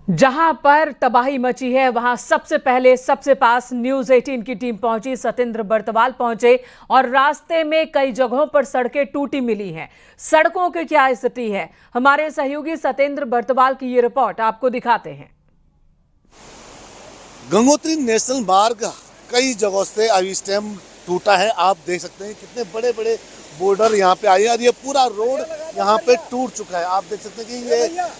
जहां पर तबाही मची है वहां सबसे पहले सबसे पास न्यूज 18 की टीम पहुंची। सतेंद्र बर्तवाल पहुंचे और रास्ते में कई जगहों पर सड़कें टूटी मिली हैं। सड़कों की क्या स्थिति है, हमारे सहयोगी सतेंद्र बर्तवाल की ये रिपोर्ट आपको दिखाते हैं। गंगोत्री नेशनल मार्ग कई जगहों से अभी इस टाइम टूटा है। आप देख सकते हैं कितने बड़े बड़े बोर्डर यहाँ पे आए हैं और ये पूरा रोड यहाँ पे टूट चुका है। आप देख सकते हैं कि ये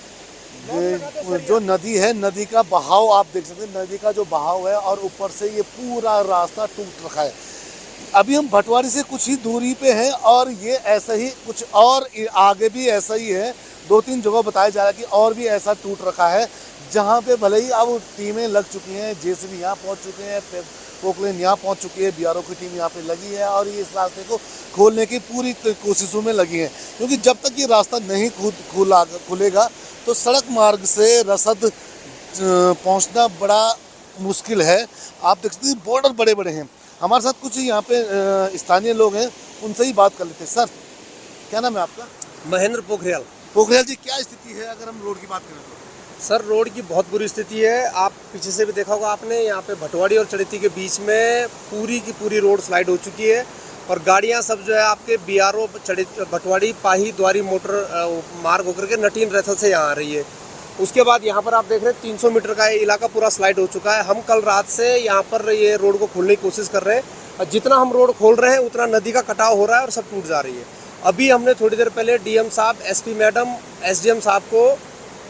जो नदी है, नदी का बहाव आप देख सकते हैं, नदी का जो बहाव है और ऊपर से ये पूरा रास्ता टूट रखा है। अभी हम भटवाड़ी से कुछ ही दूरी पे हैं और ये ऐसा ही कुछ और आगे भी ऐसा ही है। 2-3 जगह बताया जा रहा है कि और भी ऐसा टूट रखा है, जहाँ पे भले ही अब टीमें लग चुकी हैं, जेसीबी यहाँ पहुँच चुके हैं, पोकलेन यहाँ पहुँच चुकी है, बीआरओ की टीम यहाँ पे लगी है और ये इस रास्ते को खोलने की पूरी कोशिशों में लगी हैं। क्योंकि जब तक ये रास्ता नहीं खुलेगा तो सड़क मार्ग से रसद पहुँचना बड़ा मुश्किल है। आप देख सकते हैं बॉर्डर बड़े बड़े हैं। हमारे साथ कुछ यहाँ पे स्थानीय लोग हैं, उनसे ही बात कर लेते हैं। सर, क्या नाम है आपका? महेंद्र पोखरियाल। पोखरियाल जी, क्या स्थिति है अगर हम रोड की बात करें तो? सर, रोड की बहुत बुरी स्थिति है। आप पीछे से भी देखा होगा आपने, यहाँ पे भटवाड़ी और चड़ीती के बीच में पूरी की पूरी रोड स्लाइड हो चुकी है और गाड़ियाँ सब जो है आपके बीआरओ भटवाड़ी पाही द्वारी मोटर मार्ग होकर के नटीन रैथल से यहाँ आ रही है। उसके बाद यहाँ पर आप देख रहे हैं 300 मीटर का इलाका पूरा स्लाइड हो चुका है। हम कल रात से यहाँ पर ये रोड को खोलने की कोशिश कर रहे हैं और जितना हम रोड खोल रहे हैं उतना नदी का कटाव हो रहा है और सब टूट जा रही है। अभी हमने थोड़ी देर पहले डीएम साहब, एसपी मैडम, एसडीएम साहब को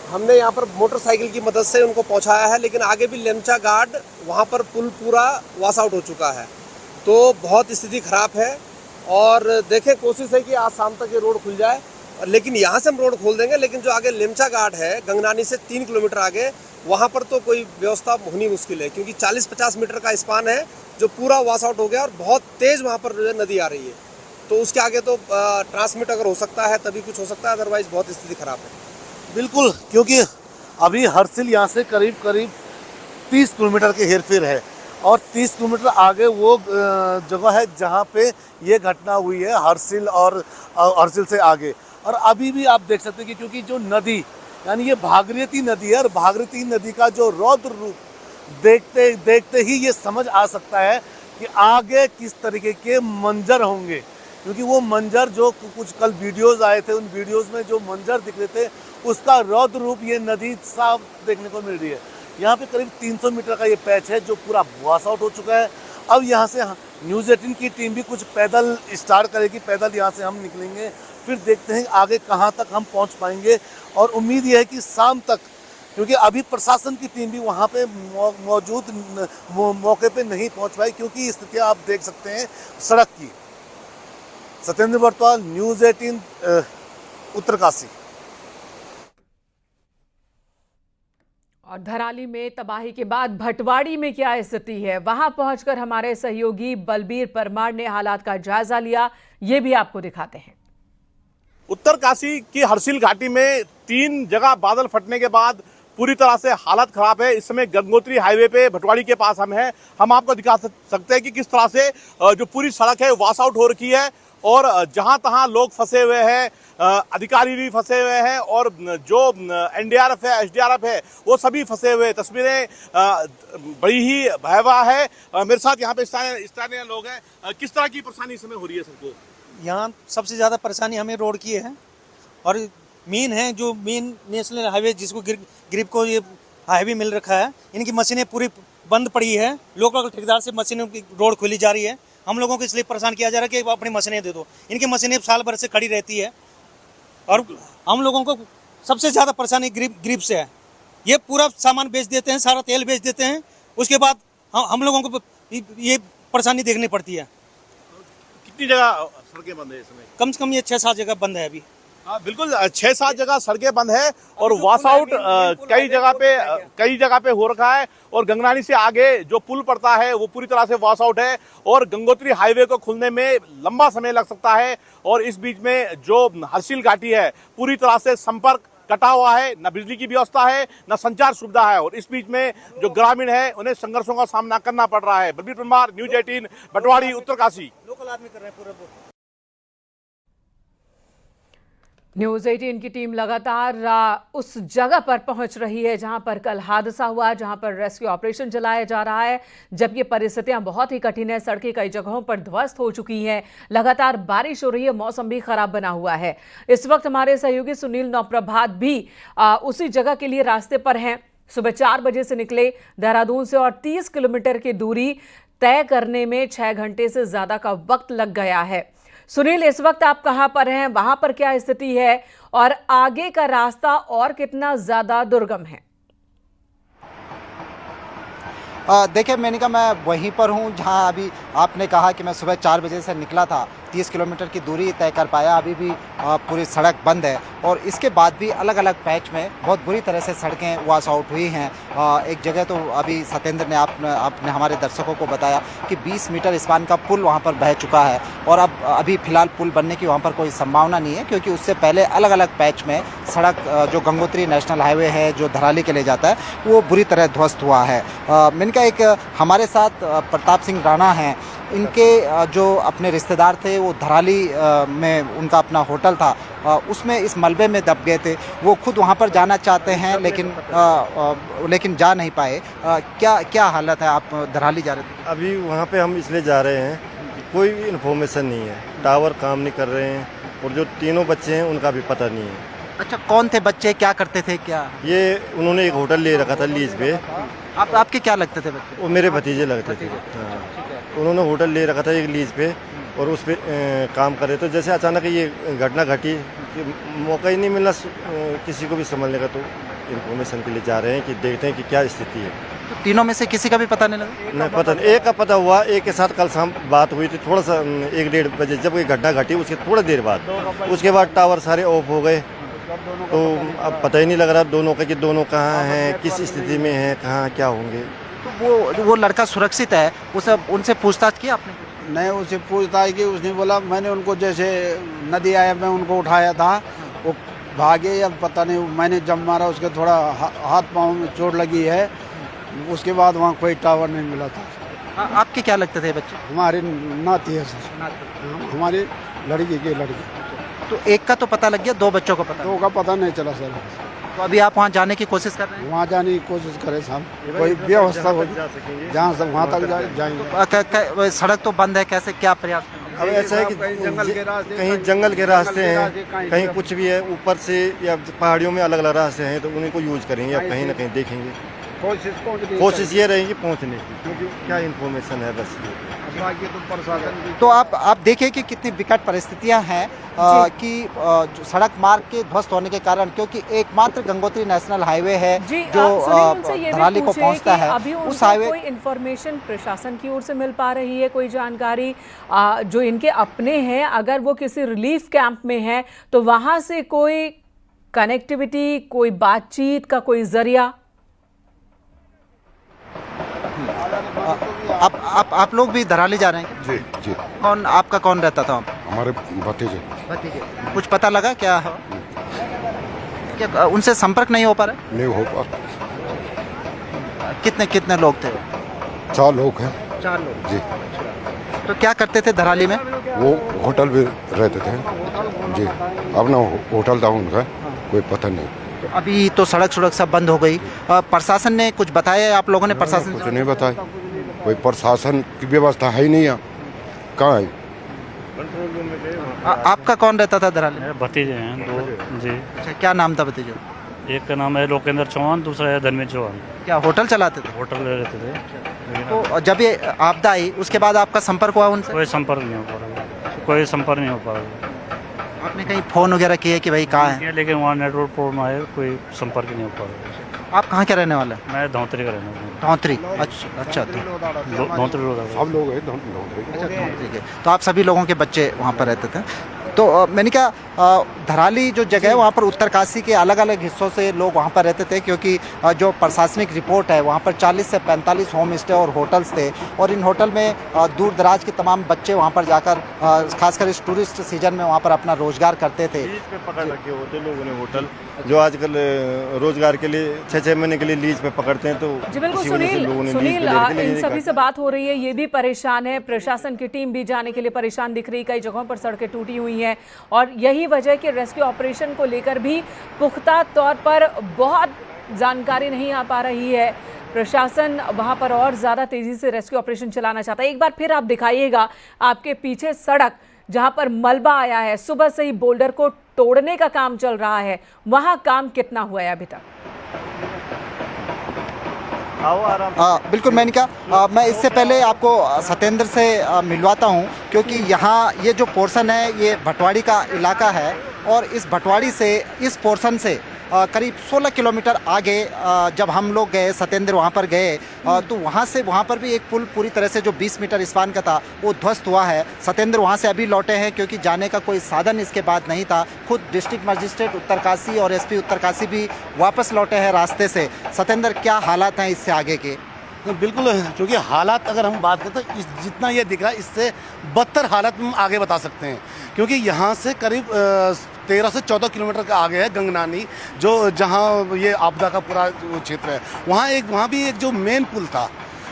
हमने यहाँ पर मोटरसाइकिल की मदद से उनको पहुँचाया है, लेकिन आगे भी लेमचा गार्ड वहाँ पर पुल पूरा वॉश आउट हो चुका है। तो बहुत स्थिति खराब है और देखें, कोशिश है कि आज शाम तक ये रोड खुल जाए। लेकिन यहाँ से हम रोड खोल देंगे, लेकिन जो आगे लेमचा घाट है गंगनानी से 3 किलोमीटर आगे, वहाँ पर तो कोई व्यवस्था होनी मुश्किल है, क्योंकि 40-50 मीटर का स्पान है जो पूरा वॉश आउट हो गया और बहुत तेज़ वहाँ पर नदी आ रही है। तो उसके आगे तो ट्रांसमिट अगर हो सकता है तभी कुछ हो सकता है, अदरवाइज बहुत स्थिति खराब है। बिल्कुल, क्योंकि अभी हरसिल यहाँ से करीब 30 किलोमीटर के हेरफेर है और 30 किलोमीटर आगे वो जगह है जहाँ पे ये घटना हुई है, हरसिल और हरसिल से आगे। और अभी भी आप देख सकते हैं कि क्योंकि जो नदी यानी ये भागीरथी नदी है और भागीरथी नदी का जो रौद्र रूप देखते देखते ही ये समझ आ सकता है कि आगे किस तरीके के मंजर होंगे। क्योंकि वो मंजर जो कुछ कल वीडियोस आए थे, उन वीडियोस में जो मंजर दिख रहे थे उसका रौद्र रूप ये नदी साफ देखने को मिल रही है। यहाँ पे करीब 300 मीटर का ये पैच है जो पूरा वॉश आउट हो चुका है। अब यहाँ से न्यूज़ 18 की टीम भी कुछ पैदल स्टार्ट करेगी, पैदल यहाँ से हम निकलेंगे, फिर देखते हैं आगे कहाँ तक हम पहुँच पाएंगे। और उम्मीद ये है कि शाम तक, क्योंकि अभी प्रशासन की टीम भी वहाँ पे मौजूद मौके पे नहीं पहुँच पाई, क्योंकि स्थिति आप देख सकते हैं सड़क की। सतेंद्र बर्तवाल, न्यूज़ 18 उत्तरकाशी। और धराली में तबाही के बाद भटवाड़ी में क्या स्थिति है, वहां पहुंचकर हमारे सहयोगी बलबीर परमार ने हालात का जायजा लिया, ये भी आपको दिखाते हैं। उत्तरकाशी की हरसिल घाटी में 3 जगह बादल फटने के बाद पूरी तरह से हालत खराब है। इस समय गंगोत्री हाईवे पे भटवाड़ी के पास हम आपको दिखा सकते हैं कि किस तरह से जो पूरी सड़क है वॉश आउट हो रखी है और जहां तहां लोग फंसे हुए हैं, अधिकारी भी फंसे हुए हैं और जो एनडीआरएफ है, एसडीआरएफ है, वो सभी फंसे हुए। तस्वीरें बड़ी ही भयावह है। मेरे साथ यहाँ पे स्थानीय लोग हैं। किस तरह की परेशानी इस समय हो रही है सबको? यहाँ सबसे ज़्यादा परेशानी हमें रोड की है और मेन है जो मेन नेशनल हाईवे जिसको ग्रिप को ये हाईवे मिल रखा है, इनकी मशीनें पूरी बंद पड़ी है। लोकल ठेकेदार से मशीनों की रोड खोली जा रही है। हम लोगों को इसलिए परेशान किया जा रहा है कि अपनी मशीनें दे दो। इनकी मशीनें साल भर से खड़ी रहती है और हम लोगों को सबसे ज़्यादा परेशानी ग्रिप से है। ये पूरा सामान बेच देते हैं, सारा तेल बेच देते हैं, उसके बाद हम लोगों को ये परेशानी देखनी पड़ती है। कितनी जगह सड़कें बंद है इस समय? कम से कम ये 6-7 जगह बंद है अभी। हाँ, बिल्कुल 6-7 जगह सड़कें बंद है और वॉश आउट कई जगह पे हो रखा है और गंगनानी से आगे जो पुल पड़ता है वो पूरी तरह से वॉश आउट है और गंगोत्री हाईवे को खुलने में लंबा समय लग सकता है। और इस बीच में जो हरसिल घाटी है पूरी तरह से संपर्क कटा हुआ है, न बिजली की व्यवस्था है, न संचार सुविधा है और इस बीच में जो ग्रामीण है उन्हें संघर्षों का सामना करना पड़ रहा है। बलबीर परमार, न्यूज़ 18, भटवाड़ी, उत्तरकाशी। लोकल आदमी कर रहे हैं पूरा। न्यूज 18 की टीम लगातार उस जगह पर पहुंच रही है जहां पर कल हादसा हुआ, जहां पर रेस्क्यू ऑपरेशन चलाया जा रहा है। जबकि परिस्थितियां बहुत ही कठिन है, सड़कें कई जगहों पर ध्वस्त हो चुकी हैं, लगातार बारिश हो रही है, मौसम भी खराब बना हुआ है। इस वक्त हमारे सहयोगी सुनील नौप्रभात भी उसी जगह के लिए रास्ते पर हैं। सुबह 4 बजे से निकले देहरादून से और 30 किलोमीटर की दूरी तय करने में 6 घंटे से ज्यादा का वक्त लग गया है। सुनील, इस वक्त आप कहां पर हैं, वहां पर क्या स्थिति है और आगे का रास्ता और कितना ज्यादा दुर्गम है? देखिए मेनिका, मैं वहीं पर हूं जहां अभी आपने कहा कि मैं सुबह 4 बजे से निकला था, 30 किलोमीटर की दूरी तय कर पाया। अभी भी पूरी सड़क बंद है और इसके बाद भी अलग अलग पैच में बहुत बुरी तरह से सड़कें वॉश आउट हुई हैं। एक जगह तो अभी सत्येंद्र ने आपने हमारे दर्शकों को बताया कि 20 मीटर स्पान का पुल वहाँ पर बह चुका है और अब अभी फिलहाल पुल बनने की वहाँ पर कोई संभावना नहीं है, क्योंकि उससे पहले अलग अलग पैच में सड़क जो गंगोत्री नेशनल हाईवे है जो धराली के लिए जाता है वो बुरी तरह ध्वस्त हुआ है। मेनिका, एक हमारे साथ प्रताप सिंह राणा हैं, इनके जो अपने रिश्तेदार थे वो धराली में उनका अपना होटल था, उसमें इस मलबे में दब गए थे। वो खुद वहाँ पर जाना चाहते हैं लेकिन जा नहीं पाए। क्या हालत है? आप धराली जा रहे थे? अभी वहाँ पे हम इसलिए जा रहे हैं कि कोई भी इन्फॉर्मेशन नहीं है, टावर काम नहीं कर रहे हैं और जो तीनों बच्चे हैं उनका भी पता नहीं है। अच्छा, कौन थे बच्चे, क्या करते थे? क्या ये उन्होंने एक होटल ले रखा था लीज पे। आपके क्या लगते थे बच्चे? वो मेरे भतीजे लगते थे। हाँ, उन्होंने होटल ले रखा था एक लीज पे और उस पर काम कर रहे थे। जैसे अचानक ये घटना घटी कि मौका ही नहीं मिला किसी को भी संभलने का, तो इन्फॉर्मेशन के लिए जा रहे हैं कि देखते हैं कि क्या स्थिति है। तो तीनों में से किसी का भी पता नहीं लगा? नहीं, पता नहीं। एक का पता हुआ, एक के साथ कल शाम बात हुई थी, थोड़ा सा 1-1:30 बजे जब ये घटना घटी उसके थोड़ा देर बाद, उसके बाद टावर सारे ऑफ हो गए। तो अब पता ही नहीं लग रहा दोनों का कि दोनों कहाँ हैं, किस स्थिति में हैं, कहाँ क्या होंगे। तो वो लड़का सुरक्षित है? उनसे पूछताछ की आपने? नहीं, उससे पूछताछ की, उसने बोला मैंने उनको जैसे नदी आया मैं उनको उठाया था, वो भागे या पता नहीं, मैंने जब मारा उसके थोड़ा हाथ पाँव में चोट लगी है। उसके बाद वहाँ कोई टावर नहीं मिला था। आपके क्या लगते थे बच्चे? हमारी नाती है सर, हमारी लड़की की लड़की। तो एक का तो पता लग गया, 2 बच्चों को पता? 2 का पता नहीं चला सर। तो अभी आप वहाँ जाने की कोशिश कर रहे हैं? वहाँ जाने की कोशिश करें साहब, कोई व्यवस्था हो जहाँ सब वहाँ तक जाएंगे। सड़क तो बंद है, कैसे क्या प्रयास? अब ऐसा है कि कहीं जंगल के रास्ते हैं, कहीं कुछ भी है, ऊपर से या पहाड़ियों में अलग अलग रास्ते हैं, तो उन्हीं को यूज करेंगे या कहीं ना कहीं देखेंगे। कोशिश ये रहेगी पहुंचने की, क्योंकि क्या इन्फॉर्मेशन है बस। तो आप देखिए कि कितनी विकट परिस्थितियां हैं कि जो सड़क मार्ग के ध्वस्त होने के कारण, क्योंकि एकमात्र गंगोत्री नेशनल हाईवे है जो धराली को पहुंचता है, उस हाईवे कोई इन्फॉर्मेशन प्रशासन की ओर से मिल पा रही है, कोई जानकारी जो इनके अपने हैं, अगर वो किसी रिलीफ कैंप में हैं तो वहां से कोई कनेक्टिविटी, कोई बातचीत का कोई जरिया? आप लोग भी धराली जा रहे हैं? जी जी। आपका कौन रहता था? हमारे भतीजे। कुछ पता लगा क्या उनसे संपर्क नहीं हो पा रहा? नहीं हो पा। कितने लोग थे? 4 लोग हैं। 4 लोग जी। तो क्या करते थे धराली में? वो होटल भी रहते थे जी, अपना होटल था उनका, कोई पता नहीं। अभी तो सड़क सब बंद हो गई, प्रशासन ने कुछ बताया? आप लोगों ने प्रशासन कुछ नहीं बताया, कोई प्रशासन की व्यवस्था है ही नहीं। कहाँ है? आपका कौन रहता था धराली? भतीजे हैं 2 जी। अच्छा, क्या नाम था भतीजे? एक का नाम है लोकेंद्र चौहान, दूसरा है धर्मेंद्र चौहान। क्या होटल चलाते थे? होटल में रहते थे। तो जब ये आपदा आई उसके बाद आपका संपर्क हुआ उनसे? कोई संपर्क नहीं हो पा रहा, कोई संपर्क नहीं हो पा रहा। आपने कहीं फ़ोन वगैरह किए कि भाई कहाँ है? लेकिन वहाँ नेटवर्क प्रॉब्लम आए, कोई संपर्क नहीं हो पा रहा। आप कहाँ के रहने वाले हैं? मैं धौतरी का रहने वाला हूँ। धौतरी? अच्छा। धौतरी रोड। सब लोग हैं धौतरी। तो आप सभी लोगों के बच्चे वहाँ पर रहते थे? तो मैंने कहा धराली जो जगह है वहाँ पर उत्तरकाशी के अलग अलग हिस्सों से लोग वहाँ पर रहते थे, क्योंकि जो प्रशासनिक रिपोर्ट है वहाँ पर 40 से 45 होम स्टे और होटल्स थे और इन होटल में दूर दराज के तमाम बच्चे वहाँ पर जाकर खासकर इस टूरिस्ट सीजन में वहाँ पर अपना रोजगार करते थे। लीज पे पकड़ रखे होते लोगों ने होटल, जो आजकल रोजगार के लिए 6-6 महीने के लिए लीज पे पकड़ते हैं। तो जी बिल्कुल सुनील, इन सभी से बात हो रही है, ये भी परेशान है, प्रशासन की टीम भी जाने के लिए परेशान दिख रही, कई जगहों पर सड़कें टूटी हुई हैं। हैं और यही वजह कि रेस्क्यू ऑपरेशन को लेकर भी पुख्ता तौर पर बहुत जानकारी नहीं आ पा रही है। प्रशासन वहां पर और ज़्यादा तेज़ी से रेस्क्यू ऑपरेशन चलाना चाहता है। एक बार फिर आप दिखाइएगा आपके पीछे सड़क जहां पर मलबा आया है, सुबह से ही बोल्डर को तोड़ने का काम चल रहा है, वहां काम कितना हुआ है अभी तक? बिल्कुल मैनिका, मैं इससे पहले आपको सत्येंद्र से मिलवाता हूं, क्योंकि यहाँ ये जो पोर्शन है ये भटवाड़ी का इलाका है और इस भटवाड़ी से इस पोर्शन से करीब 16 किलोमीटर आगे जब हम लोग गए, सत्येंद्र वहाँ पर गए, तो वहाँ पर भी एक पुल पूरी तरह से जो 20 मीटर स्पान का था वो ध्वस्त हुआ है। सत्येंद्र वहाँ से अभी लौटे हैं क्योंकि जाने का कोई साधन इसके बाद नहीं था। खुद डिस्ट्रिक्ट मजिस्ट्रेट उत्तरकाशी और एसपी उत्तरकाशी भी वापस लौटे हैं रास्ते से। सत्येंद्र, क्या हालात हैं इससे आगे के? बिल्कुल, क्योंकि हालात अगर हम बात करें तो जितना ये दिख रहा है इससे बदतर हालत हम आगे बता सकते हैं, क्योंकि यहाँ से करीब 13 से 14 किलोमीटर का आगे है गंगनानी, जो जहाँ ये आपदा का पूरा क्षेत्र है। वहाँ भी एक जो मेन पुल था,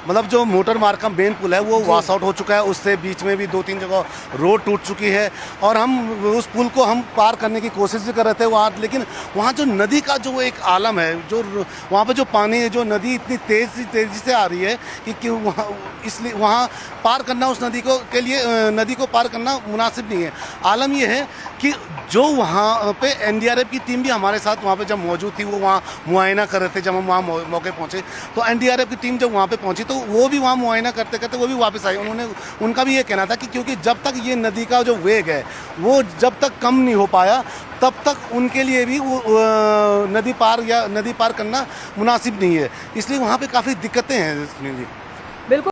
मतलब जो मोटर मार्ग का मेन पुल है वो वॉश आउट हो चुका है। उससे बीच में भी 2-3 जगह रोड टूट चुकी है और हम उस पुल को हम पार करने की कोशिश भी कर रहे थे वहाँ, लेकिन वहाँ जो नदी का जो एक आलम है, जो वहाँ पे जो पानी है, जो नदी इतनी तेज़ी से आ रही है कि वहाँ, इसलिए वहाँ पार करना उस नदी को के लिए नदी को पार करना मुनासिब नहीं है। आलम ये है कि जो वहाँ पे एनडीआरएफ की टीम भी हमारे साथ वहाँ पे जब मौजूद थी, वो वहाँ मुआयना कर रहे थे। जब हम वहाँ मौके पहुँचे तो एनडीआरएफ की टीम जब वहाँ पे पहुँची तो वो भी वहाँ मुआयना करते करते वो भी वापस आई। उनका भी ये कहना था कि क्योंकि जब तक ये नदी का जो वेग है वो जब तक कम नहीं हो पाया तब तक उनके लिए भी वो नदी पार करना मुनासिब नहीं है, इसलिए वहाँ पे काफ़ी दिक्कतें हैं।